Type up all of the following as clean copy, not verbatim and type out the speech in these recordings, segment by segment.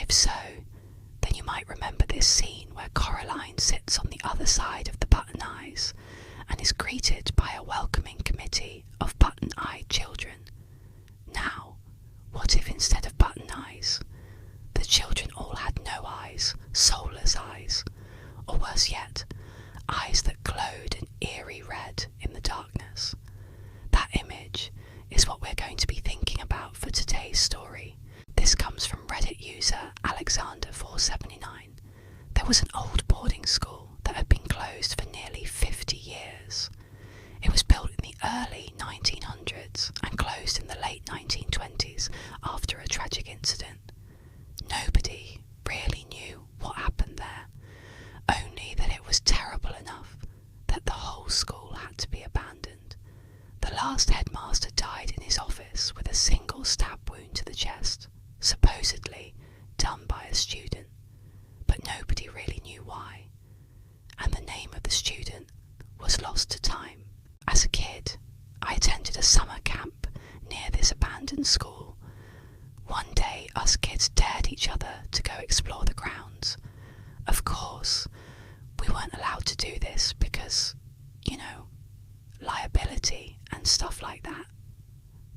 If so, then you might remember this scene where Coraline sits on the other side of the button eyes and is greeted by a welcoming committee of button-eyed children. Now, what if instead of button eyes, the children all had no eyes, soulless eyes, or worse yet, eyes that glowed an eerie red in the darkness? That image is what we're going to be thinking about for today's story. This comes from Reddit user Alexander479. There was an old boarding school that had been closed for nearly 50 years. It was built in the early 1900s and closed in the late 1920s after a tragic incident. Nobody really knew what happened there, only that it was terrible enough that the whole school had to be abandoned. The last headmaster died in his office with a single stab wound to the chest, supposedly done by a student, but nobody really knew why, and the name of the student was lost to time. As a kid, I attended a summer camp near this abandoned school. One day, us kids dared each other to go explore the grounds. Of course, we weren't allowed to do this because, liability and stuff like that.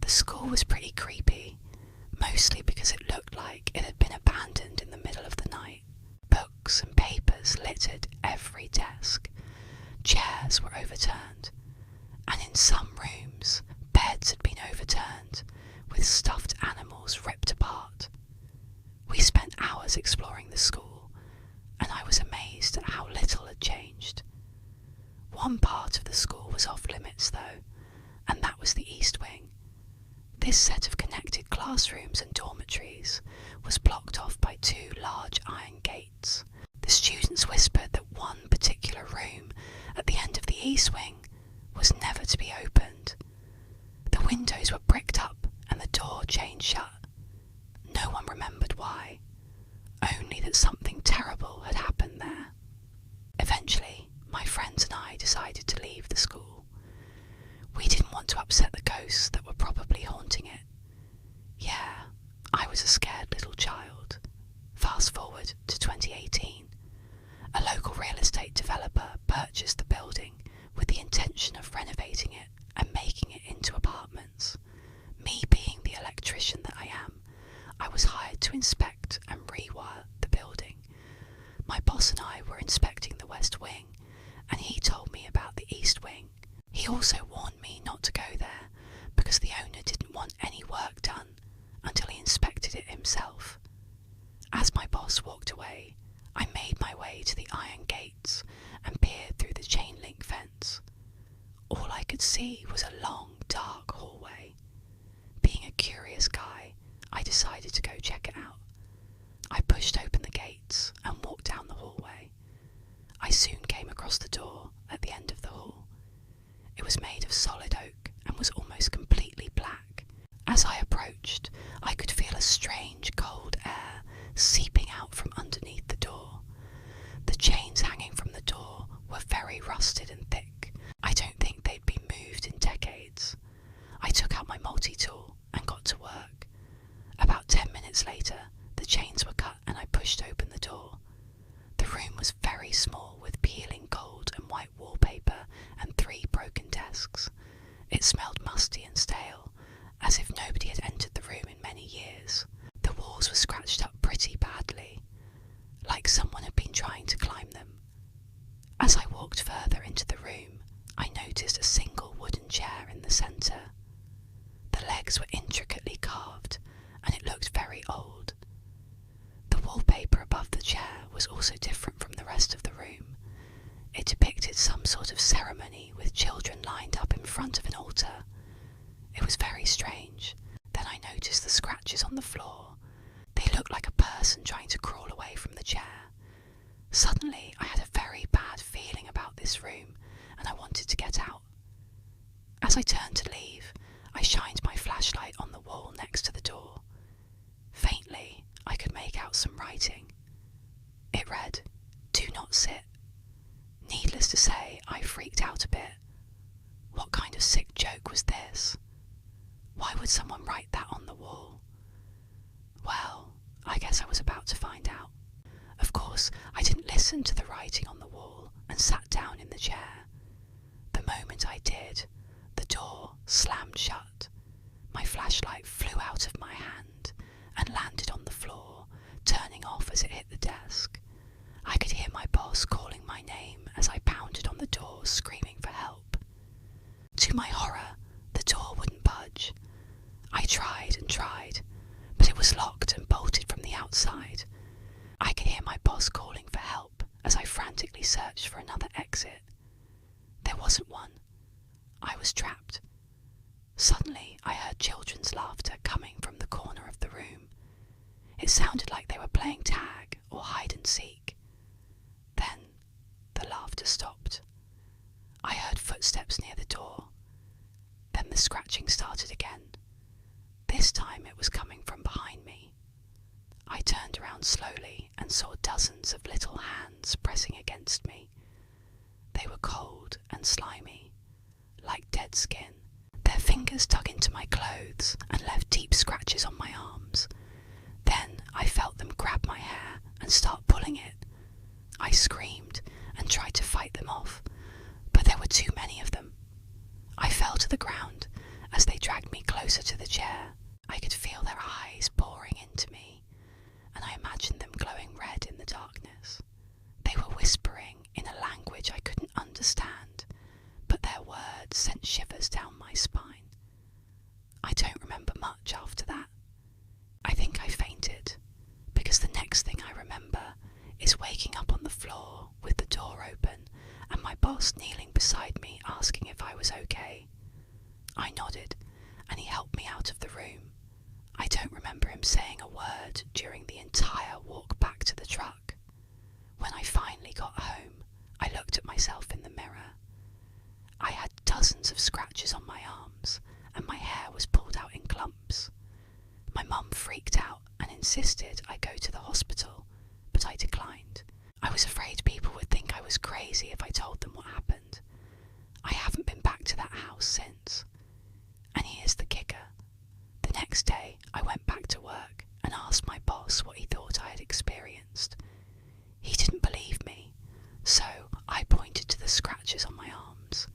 The school was pretty creepy, mostly because it looked like it had been abandoned in the middle of the night. Books and papers littered every desk. Chairs were overturned, and in some rooms, beds had been overturned, with stuffed animals ripped apart. We spent hours exploring the school, and I was amazed at how little had changed. One part of the school was off limits though, and that was the East Wing. This set of connected classrooms and dormitories was blocked off by two large iron gates. The students whispered that one particular room at the end of the East Wing was never to be opened. The windows were bricked up and the door chained shut. No one remembered why, only that something terrible had happened there. Eventually, my friends and I decided to leave the school. We didn't want to upset the ghosts that were probably haunting it. Yeah, I was a scared little child. Fast forward to 2018. A local real estate developer purchased the building with the intention of renovating it and making it into apartments. Me being the electrician that I am, I was hired to inspect and rewire the building. My boss and I were inspecting the West Wing, and he told me about the East Wing. He also warned me not to go there because the owner didn't want any work done until he inspected it himself. As my boss walked away, I made my way to the iron gates and peered through the chain link fence. All I could see was a long, dark hallway. Being a curious guy, I decided to go check it out. I pushed open the gates and walked down the hallway. I soon came across the door at the end of the hall. It was made of solid oak and was almost completely black. As I approached, I could feel a strange cold air seeping out from underneath the door. The chains hanging from the door were very rusted and thick. I don't think they'd been moved in decades. I took out my multi-tool and got to work. About 10 minutes later, the chains were cut and I pushed open the door. The room was very small with peeling gold and white wallpaper and 3 broken desks. It smelled musty and stale, as if nobody had entered the room in many years. The walls were scratched up pretty badly, like someone had been trying to climb them. As I walked further into the room, I noticed a single wooden chair in the centre. The legs were intricately carved, and it looked very old. The wallpaper above the chair was also different from the rest of the room. It depicted some sort of ceremony with children lined up in front of an altar. It was very strange. Then I noticed the scratches on the floor. They looked like a person trying to crawl away from the chair. Suddenly, I had a very bad feeling about this room, and I wanted to get out. As I turned to leave, I shined my flashlight on the wall next to the door. Faintly, I could make out some writing. It read, "Do not sit." Needless to say, I freaked out a bit. What kind of sick joke was this? Why would someone write that on the wall? Well, I guess guess I was about to find out. Of course, I didn't listen to the writing on the wall and sat down in the chair. The moment I did, the door slammed shut. My flashlight flew out of my hand and landed on the floor, turning off as it hit the desk. I could hear my boss calling my name as I pounded on the door, screaming for help. To my horror, the door wouldn't budge. I tried and tried, but it was locked and bolted from the outside. I could hear my boss calling for help as I frantically searched for another exit. There wasn't one. I was trapped. Suddenly, I heard children's laughter coming from the corner of the room. It sounded like they were playing tag or hide and seek. Then, the laughter stopped. I heard footsteps near the door. Then the scratching started again. This time it was coming from behind me. I turned around slowly and saw dozens of little hands pressing against me. They were cold and slimy, like dead skin. Their fingers dug into my clothes and left deep scratches on my arms. Then I felt them grab my hair and start pulling it. I screamed and tried to fight them off, but there were too many of them. I fell to the ground as they dragged me closer to the chair. I could feel their eyes boring into me, and I imagined them glowing red in the darkness. They were whispering in a language I couldn't understand, but their words sent shivers down my spine. I don't remember much after that. I think I fainted, because the next thing I remember is waking up on the floor with the door open and my boss kneeling beside me asking if I was okay. I nodded, and he helped me out of the room. I don't remember him saying a word during the entire walk back to the truck. When I finally got home, I looked at myself in the mirror. I had dozens of scratches on my arms, and my hair was pulled out in clumps. My mum freaked out and insisted I go to the hospital, but I declined. I was afraid people would think I was crazy if I told them what happened. I haven't been back to that house since. And here's the kicker. The next day, I went back to work and asked my boss what he thought I had experienced. He didn't believe me, so I pointed to the scratches on my arms.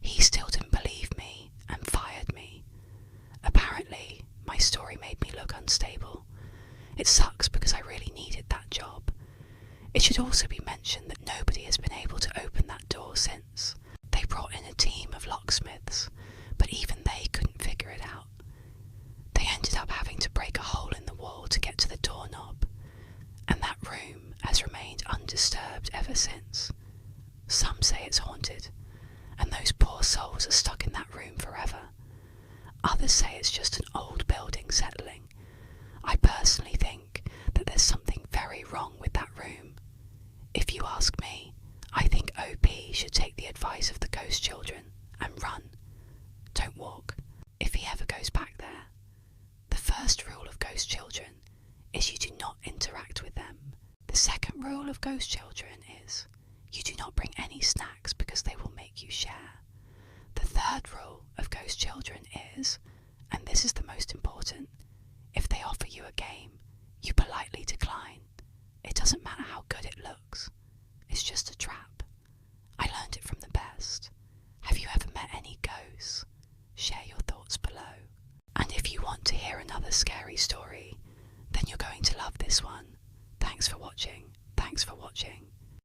He still didn't believe me and fired me. Apparently, my story made me look unstable. It sucks because I really needed that job. It should also be mentioned that nobody has been able to open that door since. They brought in a team of locksmiths, but even they couldn't figure it out. They ended up having to break a hole in the wall to get to the doorknob, and that room has remained undisturbed ever since. Some say it's haunted, and those poor souls are stuck in that room forever. Others say it's just an old building settling. I personally think that there's something very wrong with that room. If you ask me, I think OP should take the advice of the ghost children and run. Don't walk, if he ever goes back there. The first rule of ghost children is you do not interact with them. The second rule of ghost children is you do not bring any snacks because they will make you share. The third rule of ghost children is, and this is the most important, if they offer you a game, you politely decline. It doesn't matter how good it looks. It's just a trap. I learned it from the best. Have you ever met any ghosts? Share your thoughts below. And if you want to hear another scary story, then you're going to love this one. Thanks for watching. Thanks for watching.